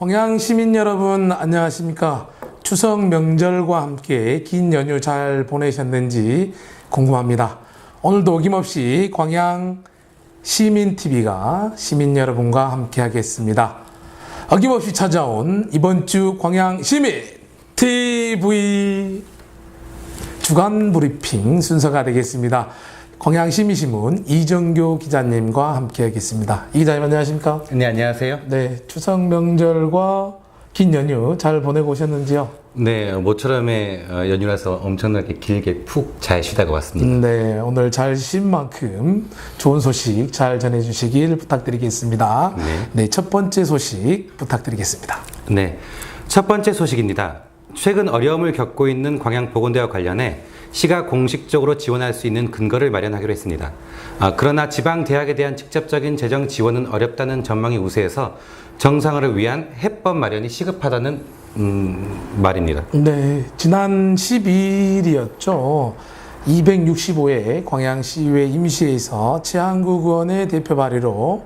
광양 시민 여러분 안녕하십니까? 추석 명절과 함께 긴 연휴 잘 보내셨는지 궁금합니다. 오늘도 어김없이 광양 시민TV가 시민 여러분과 함께 하겠습니다. 어김없이 찾아온 이번 주 광양 시민TV 주간 브리핑 순서가 되겠습니다. 광양시민신문 이정교 기자님과 함께 하겠습니다. 이 기자님 안녕하십니까? 네, 안녕하세요. 네, 추석 명절과 긴 연휴 잘 보내고 오셨는지요? 네, 모처럼의 연휴라서 엄청나게 길게 푹 잘 쉬다가 왔습니다. 네, 오늘 잘 쉰 만큼 좋은 소식 잘 전해주시길 부탁드리겠습니다. 네, 첫 번째 소식 부탁드리겠습니다. 네, 첫 번째 소식입니다. 최근 어려움을 겪고 있는 광양보건대와 관련해 시가 공식적으로 지원할 수 있는 근거를 마련하기로 했습니다. 그러나 지방대학에 대한 직접적인 재정 지원은 어렵다는 전망이 우세해서 정상화를 위한 해법 마련이 시급하다는 말입니다. 네, 지난 12일이었죠. 265회 광양시의회 임시회에서 최한국 의원의 대표 발의로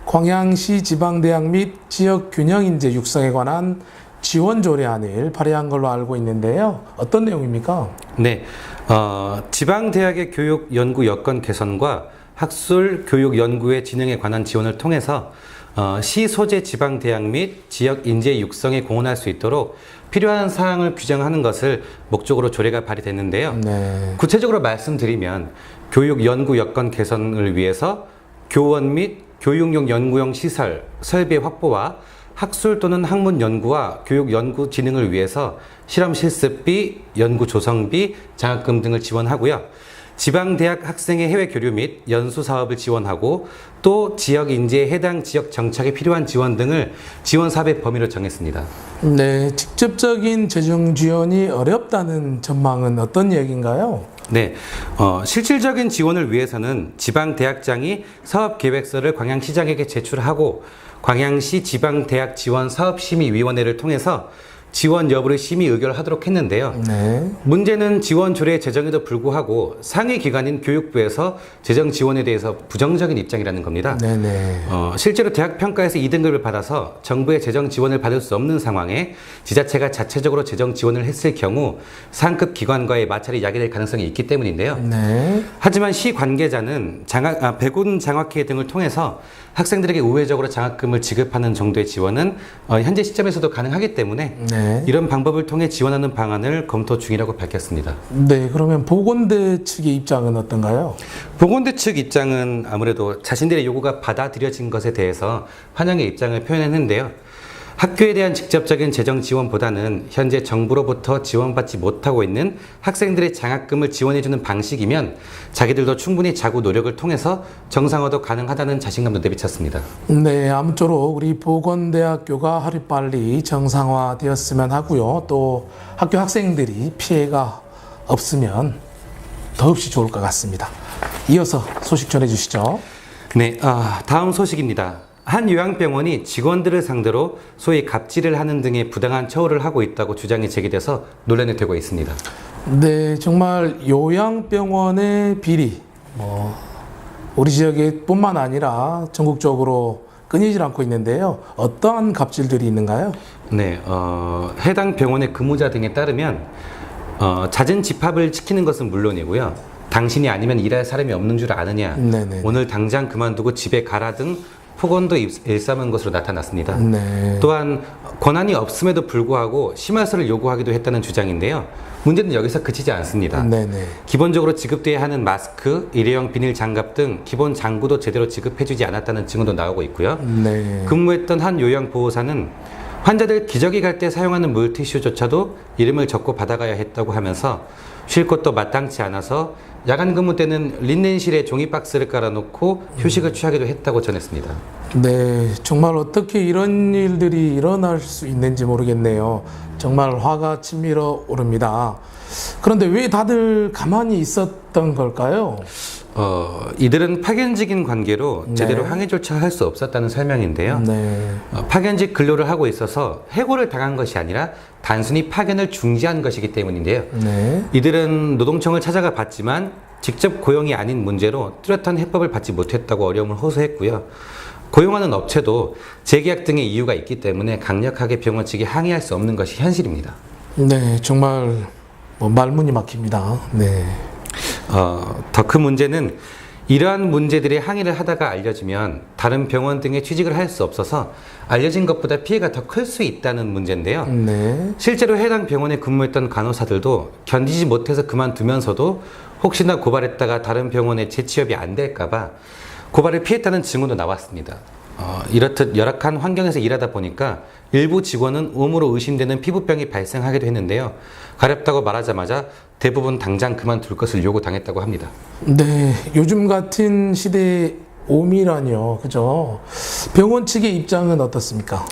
광양시 지방대학 및 지역균형인재 육성에 관한 지원 조례안을 발의한 걸로 알고 있는데요. 어떤 내용입니까? 네, 지방대학의 교육 연구 여건 개선과 학술 교육 연구의 진행에 관한 지원을 통해서 시 소재 지방대학 및 지역 인재 육성에 공헌할 수 있도록 필요한 사항을 규정하는 것을 목적으로 조례가 발의됐는데요. 네. 구체적으로 말씀드리면 교육 연구 여건 개선을 위해서 교원 및 교육용 연구용 시설, 설비의 확보와 학술 또는 학문 연구와 교육 연구 진흥을 위해서 실험 실습비, 연구 조성비, 장학금 등을 지원하고요. 지방대학 학생의 해외 교류 및 연수 사업을 지원하고 또 지역 인재의 해당 지역 정착에 필요한 지원 등을 지원 사업의 범위로 정했습니다. 네, 직접적인 재정 지원이 어렵다는 전망은 어떤 얘기인가요? 네, 실질적인 지원을 위해서는 지방대학장이 사업계획서를 광양시장에게 제출하고 광양시 지방대학 지원 사업심의위원회를 통해서 지원 여부를 심의 의결하도록 했는데요. 네. 문제는 지원 조례 제정에도 불구하고 상위 기관인 교육부에서 재정 지원에 대해서 부정적인 입장이라는 겁니다. 네네. 실제로 대학 평가에서 2등급을 받아서 정부의 재정 지원을 받을 수 없는 상황에 지자체가 자체적으로 재정 지원을 했을 경우 상급 기관과의 마찰이 야기될 가능성이 있기 때문인데요. 네. 하지만 시 관계자는 백운 장학회 등을 통해서 학생들에게 우회적으로 장학금을 지급하는 정도의 지원은 현재 시점에서도 가능하기 때문에 네. 이런 방법을 통해 지원하는 방안을 검토 중이라고 밝혔습니다. 네, 그러면 보건대 측의 입장은 어떤가요? 보건대 측 입장은 아무래도 자신들의 요구가 받아들여진 것에 대해서 환영의 입장을 표현했는데요. 학교에 대한 직접적인 재정 지원보다는 현재 정부로부터 지원받지 못하고 있는 학생들의 장학금을 지원해주는 방식이면 자기들도 충분히 자구 노력을 통해서 정상화도 가능하다는 자신감도 내비쳤습니다. 네, 아무쪼록 우리 보건대학교가 하루빨리 정상화되었으면 하고요. 또 학교 학생들이 피해가 없으면 더없이 좋을 것 같습니다. 이어서 소식 전해주시죠. 네, 다음 소식입니다. 한 요양병원이 직원들을 상대로 소위 갑질을 하는 등의 부당한 처우를 하고 있다고 주장이 제기돼서 논란이 되고 있습니다. 네, 정말 요양병원의 비리, 우리 지역에 뿐만 아니라 전국적으로 끊이질 않고 있는데요. 어떠한 갑질들이 있는가요? 네, 해당 병원의 근무자 등에 따르면 잦은 집합을 지키는 것은 물론이고요. 당신이 아니면 일할 사람이 없는 줄 아느냐, 네네. 오늘 당장 그만두고 집에 가라 등 폭언도 일삼은 것으로 나타났습니다. 네. 또한 권한이 없음에도 불구하고 심할서를 요구하기도 했다는 주장인데요. 문제는 여기서 그치지 않습니다. 네네. 기본적으로 지급돼야 하는 마스크, 일회용 비닐 장갑 등 기본 장구도 제대로 지급해주지 않았다는 증언도 나오고 있고요. 네. 근무했던 한 요양보호사는 환자들 기저귀 갈 때 사용하는 물티슈조차도 이름을 적고 받아가야 했다고 하면서 쉴 곳도 마땅치 않아서 야간 근무 때는 린넨실에 종이박스를 깔아놓고 휴식을 취하기도 했다고 전했습니다. 네, 정말 어떻게 이런 일들이 일어날 수 있는지 모르겠네요. 정말 화가 치밀어 오릅니다. 그런데 왜 다들 가만히 있었던 걸까요? 이들은 파견직인 관계로 제대로 네. 항해 조차를 할 수 없었다는 설명인데요. 네. 파견직 근로를 하고 있어서 해고를 당한 것이 아니라 단순히 파견을 중지한 것이기 때문인데요. 네. 이들은 노동청을 찾아가 봤지만 직접 고용이 아닌 문제로 뚜렷한 해법을 받지 못했다고 어려움을 호소했고요. 고용하는 업체도 재계약 등의 이유가 있기 때문에 강력하게 병원 측이 항의할 수 없는 것이 현실입니다. 네, 정말 말문이 막힙니다. 네. 더 큰 문제는 이러한 문제들의 항의를 하다가 알려지면 다른 병원 등에 취직을 할 수 없어서 알려진 것보다 피해가 더 클 수 있다는 문제인데요. 네. 실제로 해당 병원에 근무했던 간호사들도 견디지 못해서 그만두면서도 혹시나 고발했다가 다른 병원에 재취업이 안 될까봐 고발을 피했다는 증언도 나왔습니다. 이렇듯 열악한 환경에서 일하다 보니까 일부 직원은 음으로 의심되는 피부병이 발생하기도 했는데요. 가렵다고 말하자마자 대부분 당장 그만둘 것을 요구당했다고 합니다. 네, 요즘 같은 시대에 오미라뇨, 그죠? 병원 측의 입장은 어떻습니까?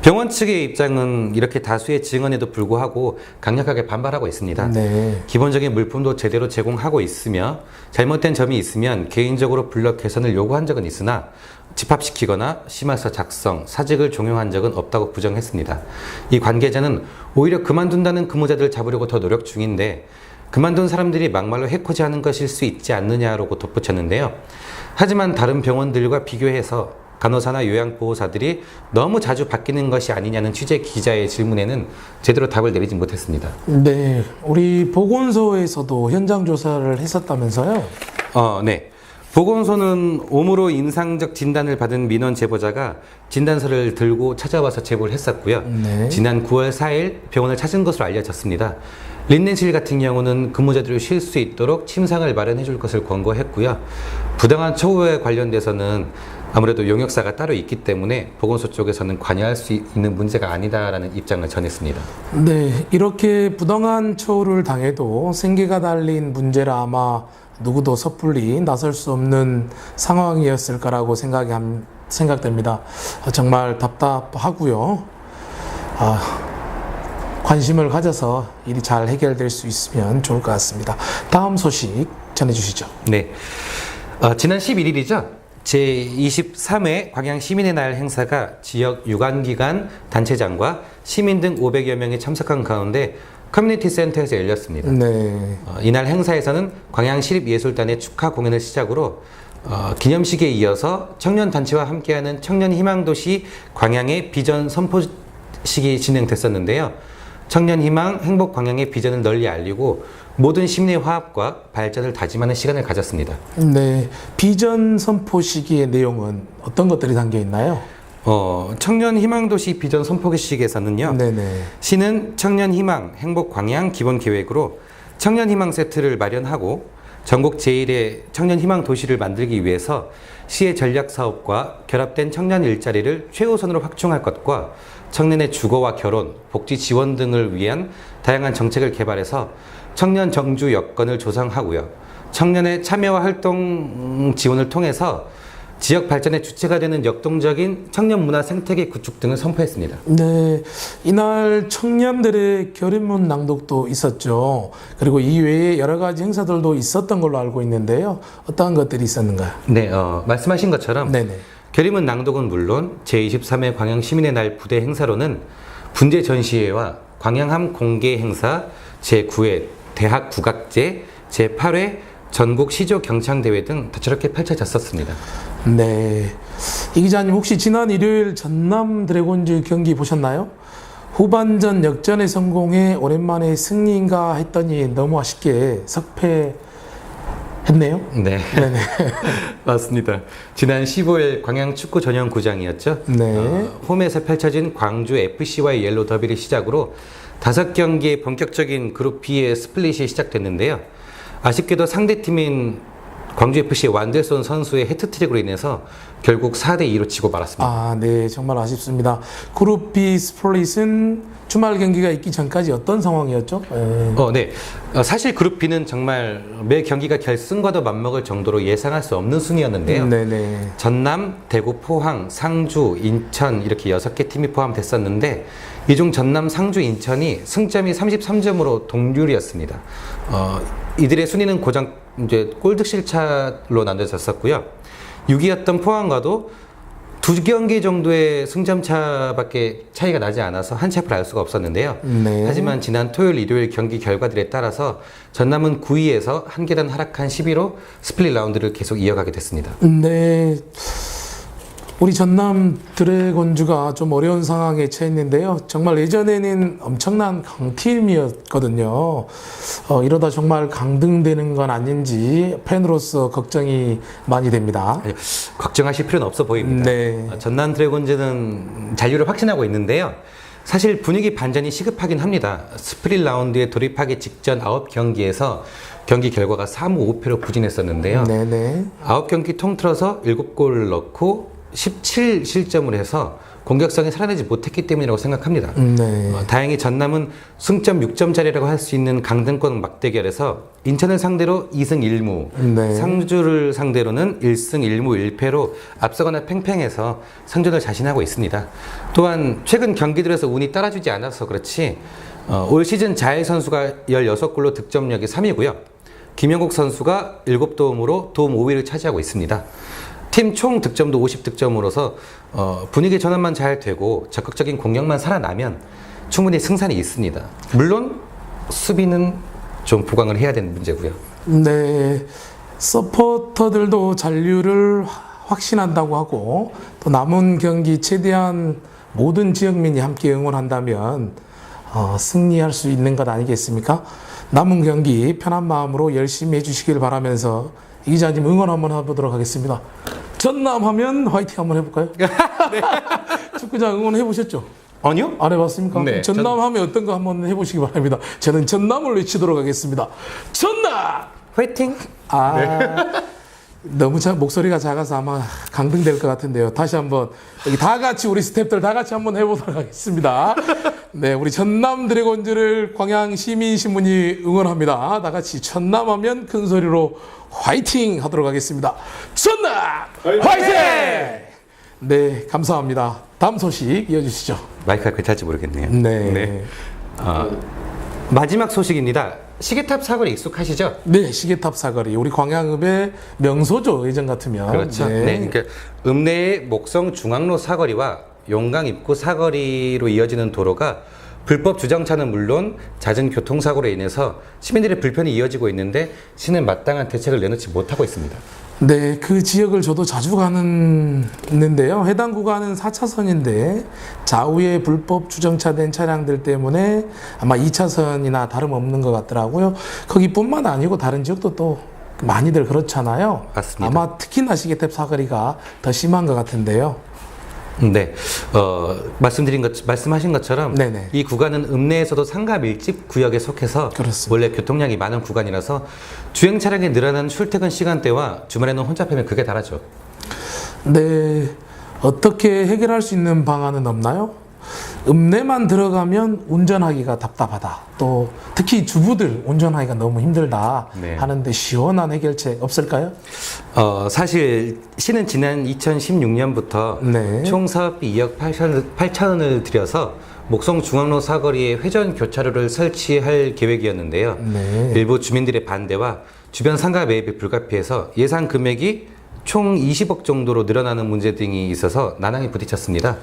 병원 측의 입장은 이렇게 다수의 증언에도 불구하고 강력하게 반발하고 있습니다. 네. 기본적인 물품도 제대로 제공하고 있으며 잘못된 점이 있으면 개인적으로 블럭 개선을 요구한 적은 있으나 집합시키거나 심할서 작성, 사직을 종용한 적은 없다고 부정했습니다. 이 관계자는 오히려 그만둔다는 근무자들을 잡으려고 더 노력 중인데 그만둔 사람들이 막말로 해코지하는 것일 수 있지 않느냐라고 덧붙였는데요. 하지만 다른 병원들과 비교해서 간호사나 요양보호사들이 너무 자주 바뀌는 것이 아니냐는 취재 기자의 질문에는 제대로 답을 내리지 못했습니다. 네, 우리 보건소에서도 현장 조사를 했었다면서요? 네. 보건소는 옴으로 임상적 진단을 받은 민원 제보자가 진단서를 들고 찾아와서 제보를 했었고요. 네. 지난 9월 4일 병원을 찾은 것으로 알려졌습니다. 린넨실 같은 경우는 근무자들이 쉴 수 있도록 침상을 마련해 줄 것을 권고했고요. 부당한 처우에 관련돼서는 아무래도 용역사가 따로 있기 때문에 보건소 쪽에서는 관여할 수 있는 문제가 아니다라는 입장을 전했습니다. 네, 이렇게 부당한 처우를 당해도 생계가 달린 문제라 아마 누구도 섣불리 나설 수 없는 상황이었을 거라고 생각됩니다. 정말 답답하고요. 관심을 가져서 일이 잘 해결될 수 있으면 좋을 것 같습니다. 다음 소식 전해주시죠. 네, 지난 11일이죠. 제23회 광양시민의 날 행사가 지역 유관기관 단체장과 시민 등 500여 명이 참석한 가운데 커뮤니티 센터에서 열렸습니다. 네. 이날 행사에서는 광양시립예술단의 축하 공연을 시작으로 기념식에 이어서 청년단체와 함께하는 청년희망도시 광양의 비전 선포식이 진행됐었는데요. 청년희망 행복광양의 비전을 널리 알리고 모든 시민의 화합과 발전을 다짐하는 시간을 가졌습니다. 네, 비전 선포 시기의 내용은 어떤 것들이 담겨 있나요? 청년희망도시 비전 선포식에서는요. 네네. 시는 청년희망 행복광양 기본계획으로 청년희망 세트를 마련하고 전국 제1의 청년희망 도시를 만들기 위해서 시의 전략사업과 결합된 청년 일자리를 최우선으로 확충할 것과 청년의 주거와 결혼, 복지 지원 등을 위한 다양한 정책을 개발해서 청년 정주 여건을 조성하고요. 청년의 참여와 활동 지원을 통해서 지역 발전의 주체가 되는 역동적인 청년 문화 생태계 구축 등을 선포했습니다. 네, 이날 청년들의 결의문 낭독도 있었죠. 그리고 이외에 여러 가지 행사들도 있었던 걸로 알고 있는데요. 어떠한 것들이 있었는가요? 네, 말씀하신 것처럼 네네. 결의문 낭독은 물론 제23회 광양시민의 날 부대 행사로는 분재 전시회와 광양함 공개 행사, 제9회 대학 국악제, 제8회 전국 시조 경창대회 등 다채롭게 펼쳐졌었습니다. 네. 이 기자님 혹시 지난 일요일 전남 드래곤즈 경기 보셨나요? 후반전 역전에 성공해 오랜만에 승리인가 했더니 너무 아쉽게 석패했네요. 네. 네네. 맞습니다. 지난 15일 광양 축구 전용 구장이었죠. 네. 홈에서 펼쳐진 광주 FC와의 옐로 더비를 시작으로 5경기의 본격적인 그룹 B의 스플릿이 시작됐는데요. 아쉽게도 상대팀인 광주FC의 완델손 선수의 해트트릭으로 인해서 결국 4대2로 지고 말았습니다. 네. 정말 아쉽습니다. 그룹 B 스플릿은 주말 경기가 있기 전까지 어떤 상황이었죠? 네. 사실 그룹 B는 정말 매 경기가 결승과도 맞먹을 정도로 예상할 수 없는 순위였는데요. 네네. 전남, 대구, 포항, 상주, 인천 이렇게 6개 팀이 포함됐었는데 이 중 전남, 상주, 인천이 승점이 33점으로 동률이었습니다. 이들의 순위는 고장 이제 골득실 차로 나눠졌었고요. 6위였던 포항과도 2경기 정도의 승점 차밖에 차이가 나지 않아서 한 치 앞을 알 수가 없었는데요. 네. 하지만 지난 토요일, 일요일 경기 결과들에 따라서 전남은 9위에서 한 계단 하락한 10위로 스플릿 라운드를 계속 이어가게 됐습니다. 네. 우리 전남 드래곤즈가 좀 어려운 상황에 처해 있는데요. 정말 예전에는 엄청난 강팀이었거든요. 이러다 정말 강등되는 건 아닌지 팬으로서 걱정이 많이 됩니다. 걱정하실 필요는 없어 보입니다. 네. 전남 드래곤즈는 잔류를 확신하고 있는데요. 사실 분위기 반전이 시급하긴 합니다. 스프릿 라운드에 돌입하기 직전 9경기에서 경기 결과가 3무 5패로 부진했었는데요. 네네. 9경기 통틀어서 7골을 넣고 17실점을 해서 공격성이 살아나지 못했기 때문이라고 생각합니다. 네. 다행히 전남은 승점 6점짜리라고 할 수 있는 강등권 막대결에서 인천을 상대로 2승 1무, 네. 상주를 상대로는 1승 1무 1패로 앞서거나 팽팽해서 상존을 자신하고 있습니다. 또한 최근 경기들에서 운이 따라주지 않아서 그렇지 올 시즌 자일 선수가 16골로 득점력이 3위고요. 김영국 선수가 7도움으로 도움 5위를 차지하고 있습니다. 팀 총 득점도 50득점으로서 분위기 전환만 잘 되고 적극적인 공격만 살아나면 충분히 승산이 있습니다. 물론 수비는 좀 보강을 해야 되는 문제고요. 네. 서포터들도 잔류를 확신한다고 하고 또 남은 경기 최대한 모든 지역민이 함께 응원한다면 승리할 수 있는 것 아니겠습니까? 남은 경기 편한 마음으로 열심히 해주시길 바라면서 이 기자님 응원 한번 해보도록 하겠습니다. 전남 하면 화이팅 한번 해볼까요? 네. 축구장 응원 해보셨죠? 아니요? 안 해봤습니까? 네, 전남 하면 어떤 거 한번 해보시기 바랍니다. 저는 전남을 외치도록 하겠습니다. 전남! 화이팅! 너무 목소리가 작아서 아마 강등될 것 같은데요. 다시 한번 여기 다 같이 우리 스태프들 다 같이 한번 해보도록 하겠습니다. 네, 우리 전남 드래곤즈를 광양 시민신문이 응원합니다. 다 같이 전남하면 큰 소리로 화이팅 하도록 하겠습니다. 전남 화이팅! 네, 감사합니다. 다음 소식 이어주시죠. 마이크가 괜찮을지 모르겠네요. 네. 마지막 소식입니다. 시계탑 사거리 익숙하시죠? 네, 시계탑 사거리. 우리 광양읍의 명소죠, 예전 같으면. 그렇죠. 네. 그러니까 읍내의 목성 중앙로 사거리와 용강 입구 사거리로 이어지는 도로가 불법 주정차는 물론 잦은 교통사고로 인해서 시민들의 불편이 이어지고 있는데 시는 마땅한 대책을 내놓지 못하고 있습니다. 네, 그 지역을 저도 자주 있는데요. 해당 구간은 4차선인데 좌우에 불법 주정차된 차량들 때문에 아마 2차선이나 다름없는 것 같더라고요. 거기뿐만 아니고 다른 지역도 또 많이들 그렇잖아요. 맞습니다. 아마 특히나 시계탑 사거리가 더 심한 것 같은데요. 네, 말씀하신 것처럼 네네. 이 구간은 읍내에서도 상가 밀집 구역에 속해서 그렇습니다. 원래 교통량이 많은 구간이라서 주행 차량이 늘어난 출퇴근 시간대와 주말에는 혼잡하면 극에 달하죠. 네, 어떻게 해결할 수 있는 방안은 없나요? 읍내만 들어가면 운전하기가 답답하다. 또 특히 주부들 운전하기가 너무 힘들다 네. 하는데 시원한 해결책 없을까요? 사실 시는 지난 2016년부터 네. 총 사업비 2억 8천원을 들여서 목성 중앙로 사거리에 회전 교차로를 설치할 계획이었는데요. 네. 일부 주민들의 반대와 주변 상가 매입이 불가피해서 예상 금액이 총 20억 정도로 늘어나는 문제 등이 있어서 난항에 부딪혔습니다.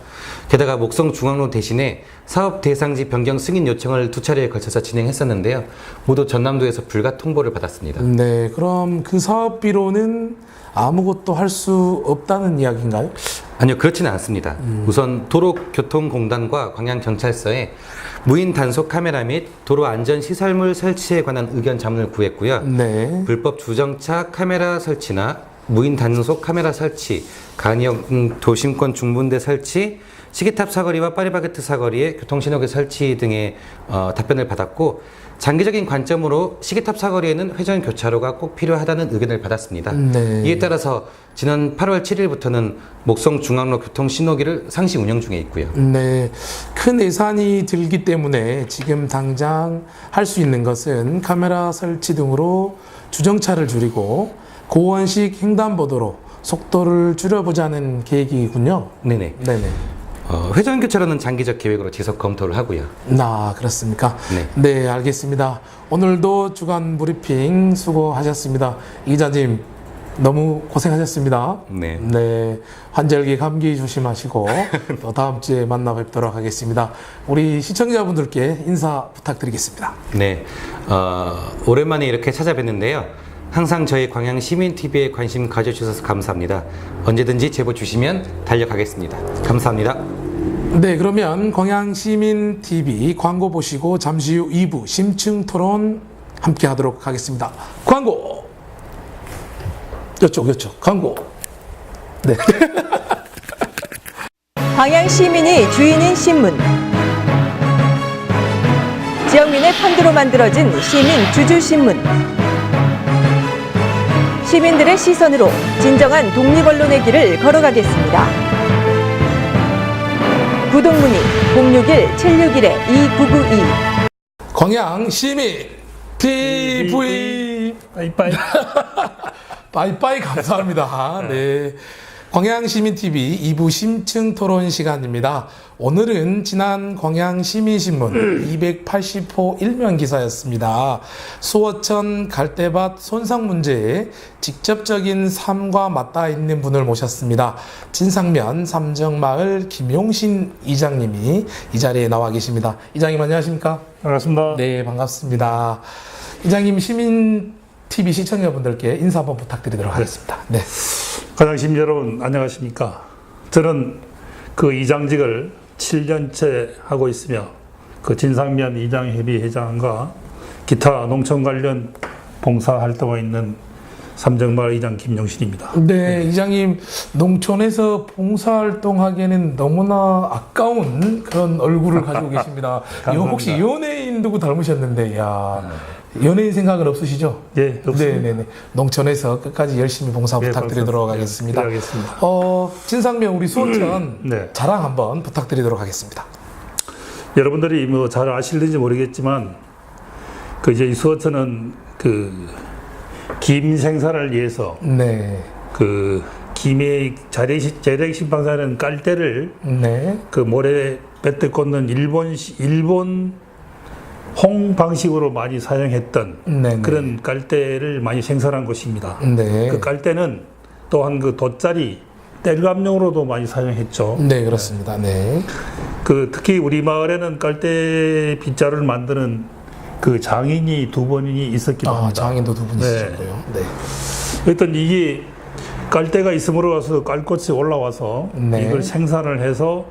게다가 목성 중앙로 대신에 사업 대상지 변경 승인 요청을 2차례에 걸쳐서 진행했었는데요. 모두 전남도에서 불가 통보를 받았습니다. 네, 그럼 그 사업비로는 아무것도 할 수 없다는 이야기인가요? 아니요, 그렇지는 않습니다. 우선 도로교통공단과 광양경찰서에 무인 단속 카메라 및 도로 안전 시설물 설치에 관한 의견 자문을 구했고요. 네. 불법 주정차 카메라 설치나 무인 단속 카메라 설치, 간이역 도심권 중분대 설치, 시계탑 사거리와 파리바게트 사거리에 교통신호기 설치 등의 답변을 받았고 장기적인 관점으로 시계탑 사거리에는 회전 교차로가 꼭 필요하다는 의견을 받았습니다. 네. 이에 따라서 지난 8월 7일부터는 목성 중앙로 교통신호기를 상시 운영 중에 있고요. 네, 큰 예산이 들기 때문에 지금 당장 할 수 있는 것은 카메라 설치 등으로 주정차를 줄이고 고원식 횡단보도로 속도를 줄여보자는 계획이군요. 네네. 네네. 회전 교차로는 장기적 계획으로 지속 검토를 하고요. 그렇습니까? 네. 네, 알겠습니다. 오늘도 주간 브리핑 수고하셨습니다. 이 기자님, 너무 고생하셨습니다. 네. 네, 환절기 감기 조심하시고 또 다음 주에 만나 뵙도록 하겠습니다. 우리 시청자분들께 인사 부탁드리겠습니다. 네. 오랜만에 이렇게 찾아뵙는데요. 항상 저희 광양 시민 TV에 관심 가져주셔서 감사합니다. 언제든지 제보 주시면 달려가겠습니다. 감사합니다. 네, 그러면 광양시민TV 광고 보시고 잠시 후 2부 심층 토론 함께 하도록 하겠습니다. 광고! 이쪽, 광고. 네. 광양 시민이 주인인 신문. 지역민의 펀드로 만들어진 시민 주주신문. 시민들의 시선으로 진정한 독립언론의 길을 걸어가겠습니다. 구독문의 061-761-2992. 광양시민 TV 빠이빠이. 빠이빠이 감사합니다. 네. 광양시민TV 2부 심층 토론 시간입니다. 오늘은 지난 광양시민신문 280호 일면 기사였습니다. 수어천 갈대밭 손상 문제에 직접적인 삶과 맞닿아 있는 분을 모셨습니다. 진상면 삼정마을 김용신 이장님이 이 자리에 나와 계십니다. 이장님 안녕하십니까? 반갑습니다. 네, 반갑습니다. 이장님 시민TV 시청자분들께 인사 한번 부탁드리도록 하겠습니다. 네. 광양시민 여러분 안녕하십니까? 저는 그 이장직을 7년째 하고 있으며 그 진상면 이장협의 회장과 기타 농촌 관련 봉사 활동에 있는 삼정마을 이장 김용신입니다. 네, 이장님 농촌에서 봉사활동하기에는 너무나 아까운 그런 얼굴을 가지고 계십니다. 이거 혹시 연예인 누구 닮으셨는데, 야 연예인 생각은 없으시죠? 예, 없습니다. 네네네. 농촌에서 끝까지 열심히 봉사 네, 부탁드리도록 네, 하겠습니다. 알겠습니다. 진상면 우리 수어천 네. 자랑 한번 부탁드리도록 하겠습니다. 여러분들이 뭐 잘 아실는지 모르겠지만 그 이제 이 수어천은 그 김 생산을 위해서 네, 그 김의 재래식 심방사는 깔대를 네, 그 모래 뱉어 꽂는 일본 홍 방식으로 많이 사용했던 네, 그런 깔대를 많이 생산한 곳입니다. 네, 그 깔대는 또한 그 돗자리 땔감용으로도 많이 사용했죠. 네, 그렇습니다. 네, 그 특히 우리 마을에는 깔대 빗자루를 만드는 그 장인이 두 분이 있었기도 합니다. 장인도 두 분이 네. 있으셨고요. 네. 일단 이게 깔대가 있음으로 와서 깔꽃이 올라와서 네. 이걸 생산을 해서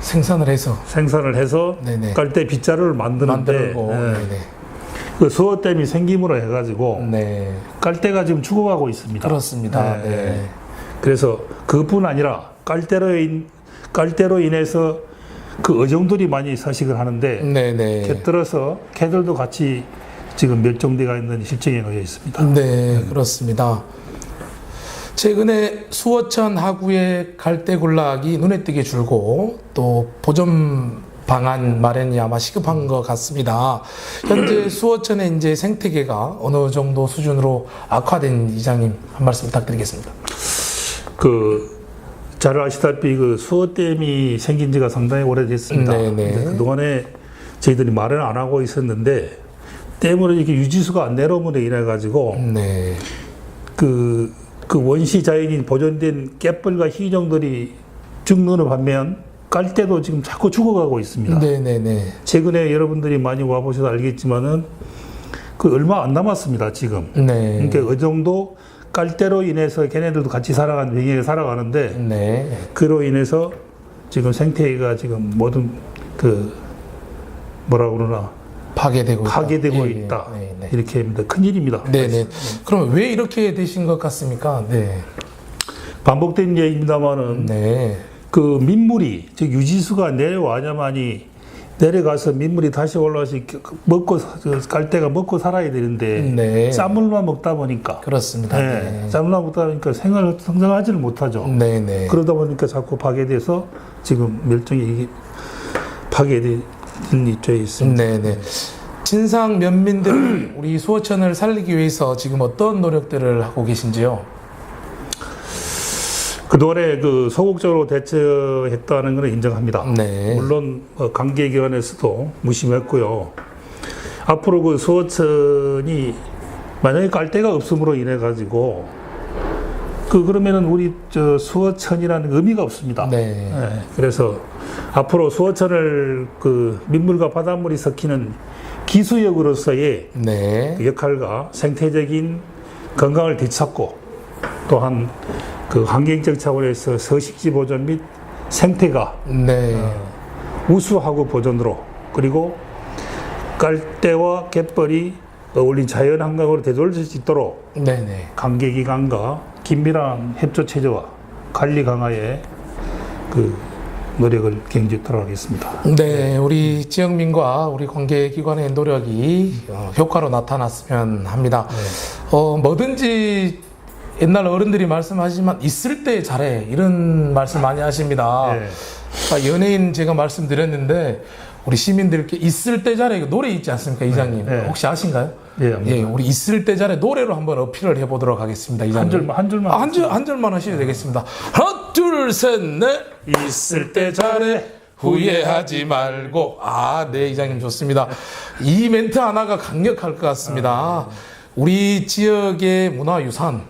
생산을 해서 네네. 깔대 빗자루를 만드는데 만들고, 예. 네네. 그 수어댐이 생김으로 해가지고 네, 깔대가 지금 죽어가고 있습니다. 그렇습니다. 네. 네. 그래서 그뿐 아니라 깔대로 인해서 그 어종들이 많이 서식을 하는데 네네. 곁들어서 개들도 같이 지금 멸종되어 있는 실정에 놓여 있습니다. 네, 그렇습니다. 최근에 수어천 하구의 갈대군락이 눈에 띄게 줄고 또 보존 방안 마련이 아마 시급한 것 같습니다. 현재 수어천의 이제 생태계가 어느 정도 수준으로 악화된 이장님 한 말씀 부탁드리겠습니다. 잘 아시다시피 그 수어댐이 생긴 지가 상당히 오래됐습니다. 네네. 그동안에 저희들이 말을 안 하고 있었는데 댐으로 이렇게 유지수가 안 내려옴으로 인해 가지고 네, 그 원시 자연인 보존된 갯벌과 희귀종들이 죽는 반면 깔대도 지금 자꾸 죽어가고 있습니다. 네네네. 최근에 여러분들이 많이 와보셔서 알겠지만은 그 얼마 안 남았습니다, 지금. 네. 그러니까 그 정도 깔대로 인해서 걔네들도 같이 병행해 살아가는데 네. 그로 인해서 지금 생태계가 지금 모든 뭐라 그러나 파괴되고 예, 있다. 네, 네. 이렇게 합니다. 큰일입니다. 네네. 그럼 왜 이렇게 되신 것 같습니까? 네. 반복된 얘기입니다만은 네. 그 민물이 즉 유지수가 내려와야만이 내려가서 민물이 다시 올라와서 먹고 갈대가 먹고 살아야 되는데 네. 짠물만 먹다 보니까 그렇습니다. 네. 네. 짠물만 먹다 보니까 성장하지를 못하죠. 네네. 그러다 보니까 자꾸 파괴돼서 지금 멸종이 파괴된 입장에 있습니다. 네네. 진상 면민들 우리 수어천을 살리기 위해서 지금 어떤 노력들을 하고 계신지요? 그동안에 소극적으로 대처했다는 것은 인정합니다. 네. 물론 관계기관에서도 무심했고요. 앞으로 그 수어천이 만약에 깔대가 없음으로 인해 가지고 그러면은 우리 수어천이라는 의미가 없습니다. 네. 네, 그래서 앞으로 수어천을 그 민물과 바닷물이 섞이는 기수역으로서의 네. 그 역할과 생태적인 건강을 되찾고 또한 그 환경적 차원에서 서식지 보존 및 생태가 네. 우수하고 보존으로 그리고 깔대와 갯벌이 어울린 자연 한강으로 되돌릴 수 있도록 네네. 관계기관과 긴밀한 협조 체제와 관리 강화에 그 노력을 경주토록 하겠습니다. 네, 우리 지역민과 우리 관계기관의 노력이 효과로 나타났으면 합니다. 뭐든지 옛날 어른들이 말씀하시지만 있을 때 잘해 이런 말씀 많이 하십니다. 네. 연예인 제가 말씀드렸는데 우리 시민들께 있을 때 잘해 이거 노래 있지 않습니까, 이장님? 네. 혹시 아신가요? 네, 압니다. 예, 우리 있을 때 잘해 노래로 한번 어필을 해보도록 하겠습니다, 이장님. 한 줄만. 한 줄만 하셔도 되겠습니다. 하나, 둘, 셋, 넷. 있을 때 잘해. 후회하지 말고. 네, 이장님 좋습니다. 이 멘트 하나가 강력할 것 같습니다. 우리 지역의 문화유산,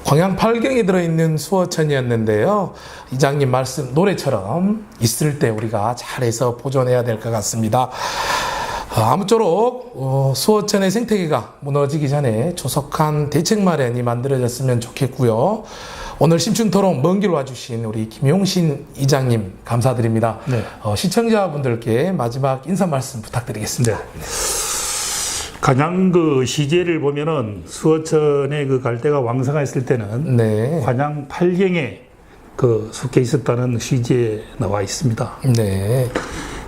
광양 팔경에 들어있는 수어천이었는데요. 이장님 말씀 노래처럼 있을 때 우리가 잘해서 보존해야 될 것 같습니다. 아무쪼록 수어천의 생태계가 무너지기 전에 조속한 대책 마련이 만들어졌으면 좋겠고요. 오늘 심층토론 먼 길 와주신 우리 김용신 이장님 감사드립니다. 네. 시청자분들께 마지막 인사 말씀 부탁드리겠습니다. 관양 그 시제를 보면은 수어천의 그 갈대가 왕성했을 때는 네. 관양 팔경에 그 속해 있었다는 시제에 나와 있습니다. 네.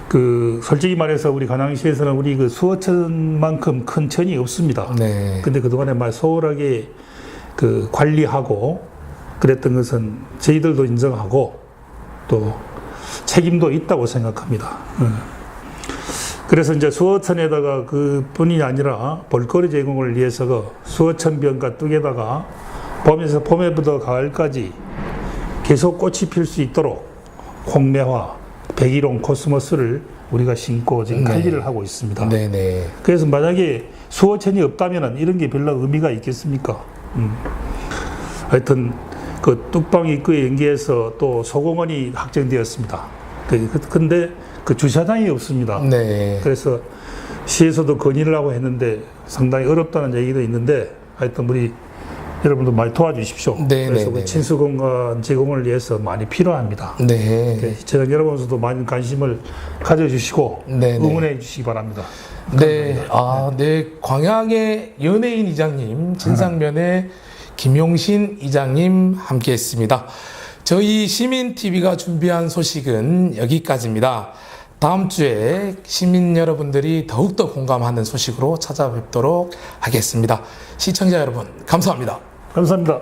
그 솔직히 말해서 우리 관양시에서는 우리 그 수어천만큼 큰 천이 없습니다. 네. 근데 그동안에 말 소홀하게 그 관리하고 그랬던 것은 저희들도 인정하고 또 책임도 있다고 생각합니다. 그래서 이제 수어천에다가 그뿐이 아니라 볼거리 제공을 위해서 그 수어천변과 뚝에다가 봄에부터 가을까지 계속 꽃이 필 수 있도록 홍매화, 백일홍, 코스모스를 우리가 심고 지금 관리를 하고 있습니다. 네네. 그래서 만약에 수어천이 없다면 이런 게 별로 의미가 있겠습니까? 하여튼 그 뚝방 입구에 연계해서 또 소공원이 확정되었습니다. 근데 그 주차장이 없습니다. 네. 그래서 시에서도 건의를 하고 했는데 상당히 어렵다는 얘기도 있는데 하여튼 우리 여러분도 많이 도와주십시오. 네, 그래서 네, 그 네. 친수 공간 제공을 위해서 많이 필요합니다. 네. 시청 여러분들도 많은 관심을 가져주시고 네, 네. 응원해 주시기 바랍니다. 네. 네. 광양의 연예인 이장님, 진상면의 김용신 이장님 함께 했습니다. 저희 시민TV가 준비한 소식은 여기까지입니다. 다음 주에 시민 여러분들이 더욱더 공감하는 소식으로 찾아뵙도록 하겠습니다. 시청자 여러분, 감사합니다. 감사합니다.